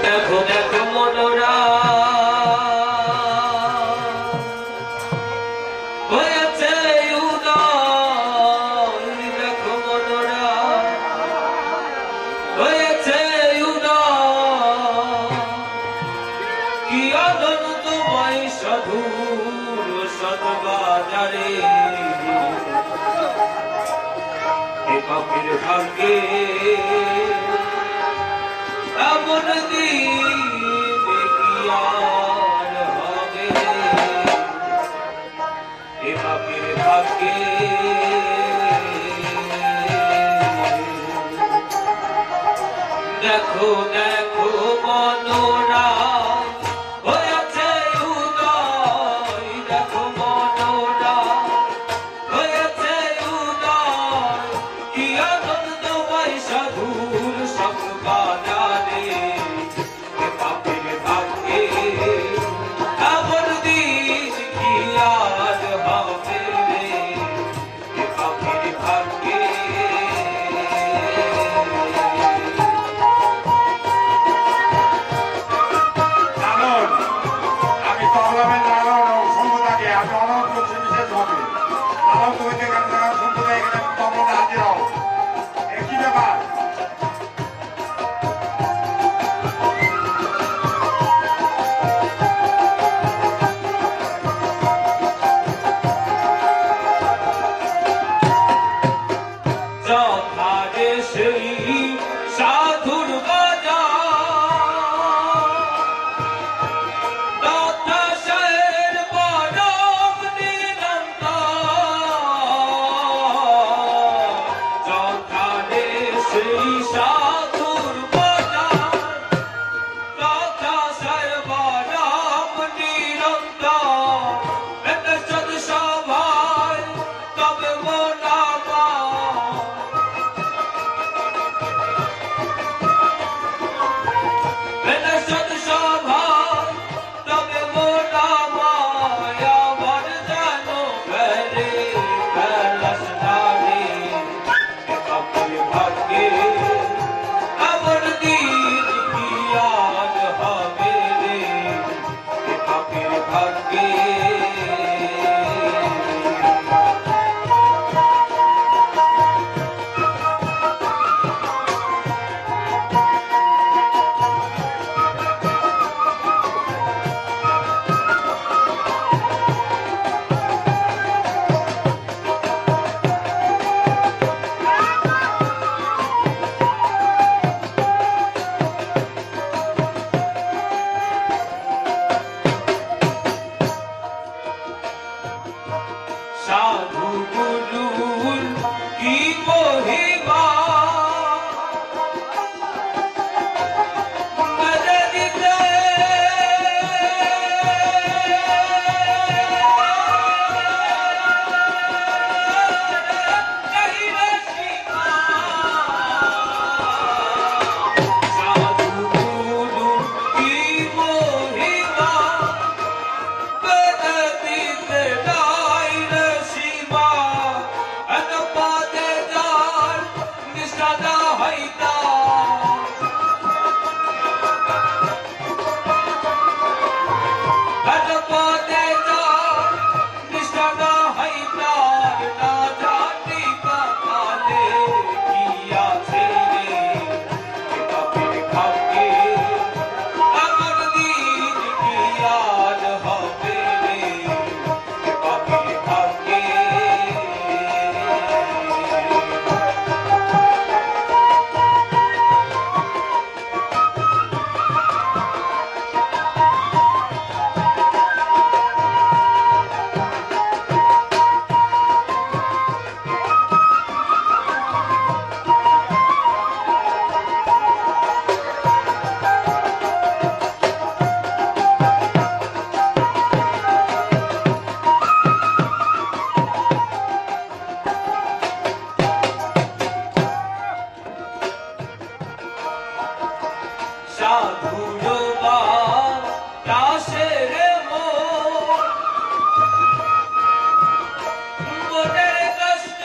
দেখো দেখো মনোরা হয়েছে উদয়, দেখো মনোরা হয়েছে উদয়, কি আনন্দময় সাধুর সৎবাজারে এ পাখির ভাগ্যে এমন দিন কি আর হবে, এ পাখির ভাগ্যে দেখো দেখো মনোরা হয়েছে উদয়, দেখো মনোরা হয়েছে উদয়, কি আনন্দময় সাধুর সৎবাজারে এ পাখির ভাগ্যে এমন দিন কি আর হবে রে, এ পাখির ভাগ্যে যথারে সেই সাধুর বাজার, দত্তাশয়ের পরম নিরন্তর, যথারে সেই সাধুর বাজার, দত্তাশয়ের পরম নিরন্তর, এতে সৎসভায় তবে মোনামা সাধু গুরুর কি মহিমা মেরে দিতে, সাধু গুরুর কি মহিমা মেরে দিতে নাই রে সীমা, এত পদে যার নিষ্ঠা হইতা, এত পদে যার নিষ্ঠা হইতা, না জানি কালে কি আছে রে, এ পাখির ভাগ্যে এমন দিন কি আর হবে রে, এ পাখির ভাগ্যে সাধুর বাতাসের মনের কষ্ট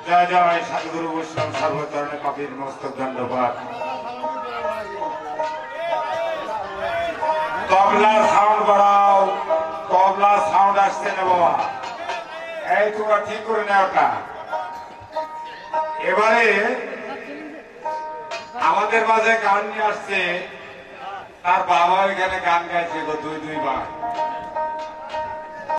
জয় জয় সাধুগুরু বৈষ্ণব সর্বচরণে পাপীর মস্তক দণ্ডপাত। তবলা সাউন্ড বাড়াও, তবলা সাউন্ড আসছে না বাবা, এই তোমরা ঠিক করে নেওয়াটা। এবারে আমাদের মাঝে গান নিয়ে আসছে, তার বাবা এখানে গান গাইছে দুই দুইবার।